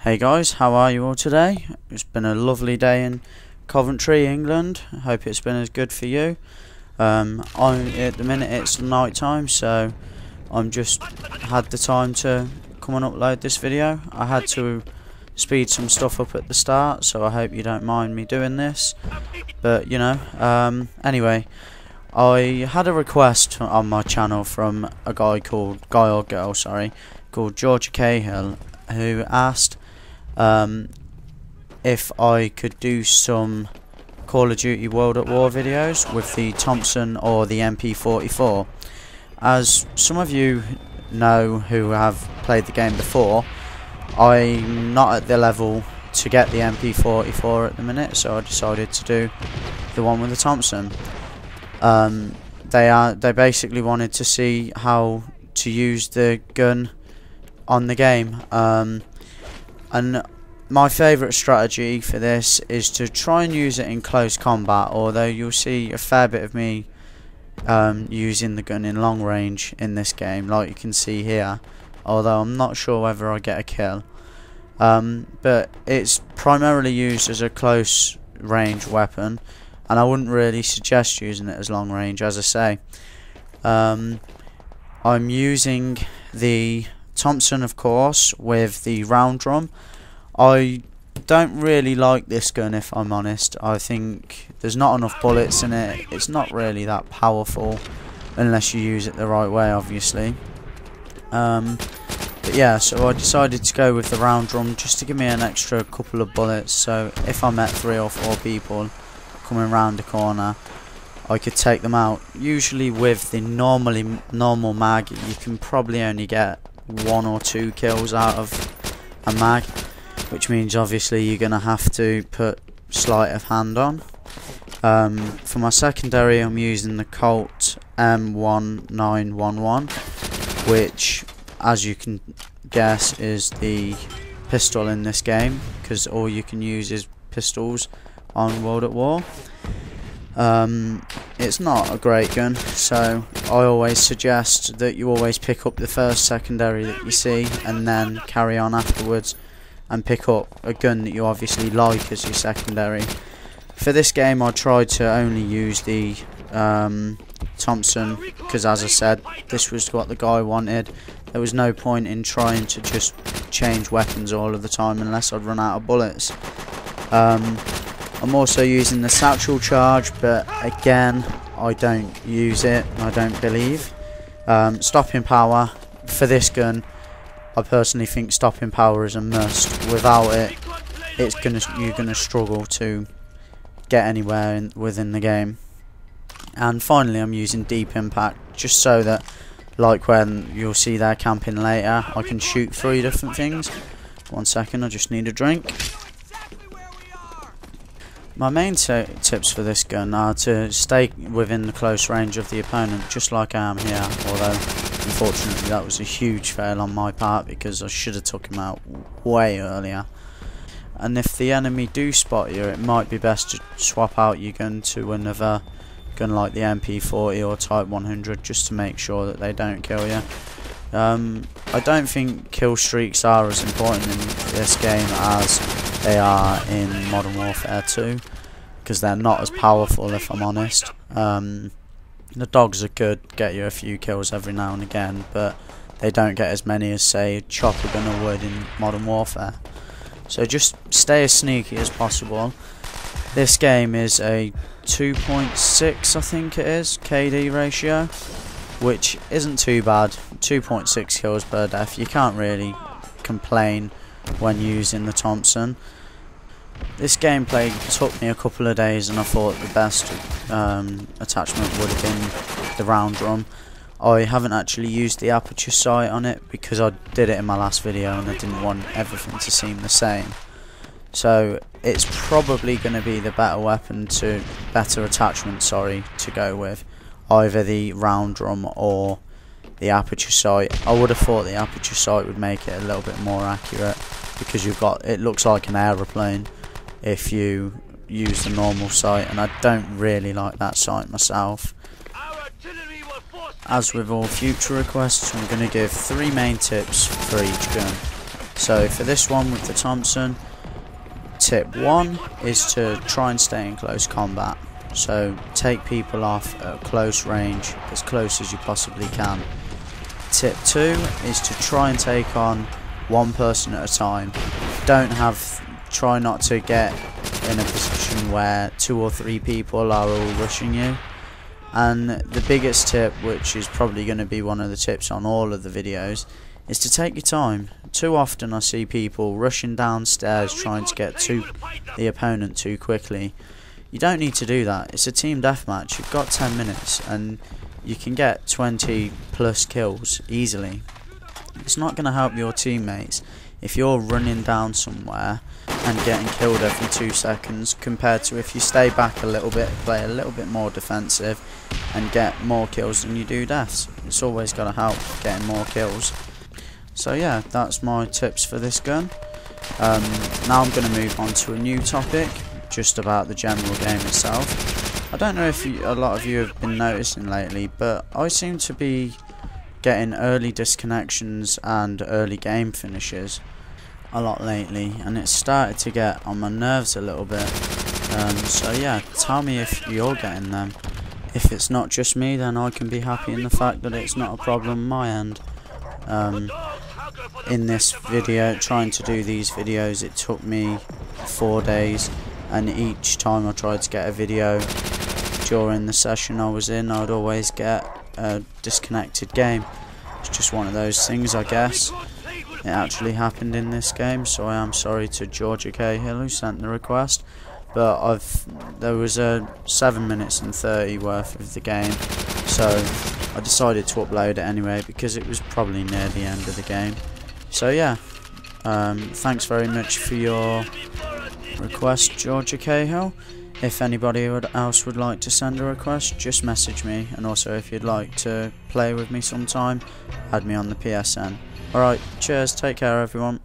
Hey guys, how are you all today? It's been a lovely day in Coventry, England. I hope it's been as good for you. At the minute it's night time, so I'm just had the time to come and upload this video. I had to speed some stuff up at the start, so I hope you don't mind me doing this. But you know, anyway, I had a request on my channel from a guy called called GeorgiaCahill, who asked if I could do some Call of Duty World at War videos with the Thompson or the MP44. As some of you know who have played the game before, I'm not at the level to get the MP44 at the minute, so I decided to do the one with the Thompson. They basically wanted to see how to use the gun on the game. And my favourite strategy for this is to try and use it in close combat, although you'll see a fair bit of me using the gun in long range in this game, like you can see here, although I'm not sure whether I get a kill. But it's primarily used as a close range weapon, and I wouldn't really suggest using it as long range, as I say. I'm using the Thompson, of course, with the round drum. I don't really like this gun, if I'm honest. I think there's not enough bullets in it. It's not really that powerful unless you use it the right way, obviously. But yeah, so I decided to go with the round drum just to give me an extra couple of bullets, so if I met 3 or 4 people coming round the corner, I could take them out. Usually with the normal mag, you can probably only get 1 or 2 kills out of a mag, which means obviously you're gonna have to put sleight of hand on. For my secondary, I'm using the Colt M1911, which, as you can guess, is the pistol in this game, because all you can use is pistols on World at War. It's not a great gun, so I always suggest that you always pick up the first secondary that you see and then carry on afterwards and pick up a gun that you obviously like as your secondary. For this game I tried to only use the Thompson, because as I said, this was what the guy wanted. There was no point in trying to just change weapons all of the time unless I'd run out of bullets. I'm also using the satchel charge, but again, I don't use it, I don't believe. Stopping power, for this gun, I personally think stopping power is a must. Without it, you're gonna struggle to get anywhere within the game. And finally, I'm using deep impact, just so that, like when you'll see they're camping later, I can shoot 3 different things. 1 second, I just need a drink. My main tips for this gun are to stay within the close range of the opponent, just like I am here, although unfortunately that was a huge fail on my part because I should have took him out way earlier. And if the enemy do spot you, it might be best to swap out your gun to another gun like the MP40 or Type 100, just to make sure that they don't kill you. I don't think kill streaks are as important in this game as they are in Modern Warfare 2, because they're not as powerful, if I'm honest. The dogs are good, get you a few kills every now and again, but they don't get as many as, say, a chopper gunner would in Modern Warfare. So just stay as sneaky as possible. This game is a 2.6, I think it is, KD ratio, which isn't too bad. 2.6 kills per death, you can't really complain when using the Thompson. This gameplay took me a couple of days, and I thought the best attachment would have been the round drum. I haven't actually used the aperture sight on it because I did it in my last video and I didn't want everything to seem the same. So it's probably going to be the better attachment to go with, either the round drum or the aperture sight. I would have thought the aperture sight would make it a little bit more accurate, because it looks like an aeroplane if you use the normal sight, and I don't really like that sight myself. As with all future requests, I'm going to give 3 main tips for each gun. So for this one with the Thompson, tip 1 is to try and stay in close combat. So take people off at close range, as close as you possibly can. Tip 2 is to try and take on one person at a time. Try not to get in a position where 2 or 3 people are all rushing you. And the biggest tip, which is probably going to be one of the tips on all of the videos, is to take your time. Too often I see people rushing downstairs trying to get to the opponent too quickly. You don't need to do that. It's a team deathmatch. You've got 10 minutes and you can get 20 plus kills easily. It's not going to help your teammates if you're running down somewhere and getting killed every 2 seconds, compared to if you stay back a little bit, play a little bit more defensive and get more kills than you do deaths. It's always got to help getting more kills. So yeah, that's my tips for this gun. Now I'm going to move on to a new topic, just about the general game itself. I don't know if a lot of you have been noticing lately, but I seem to be getting early disconnections and early game finishes a lot lately, and it's started to get on my nerves a little bit. So yeah, tell me if you're getting them. If it's not just me, then I can be happy in the fact that it's not a problem on my end. In this video, trying to do these videos, it took me 4 days, and each time I tried to get a video during the session I was in, I'd always get a disconnected game. It's just one of those things, I guess. It actually happened in this game, so I am sorry to GeorgiaCahill who sent the request. But there was a 7 minutes and 30 worth of the game, so I decided to upload it anyway because it was probably near the end of the game. So yeah, thanks very much for your request, GeorgiaCahill. If anybody else would like to send a request, just message me, and also if you'd like to play with me sometime, add me on the PSN. Alright, cheers, take care everyone.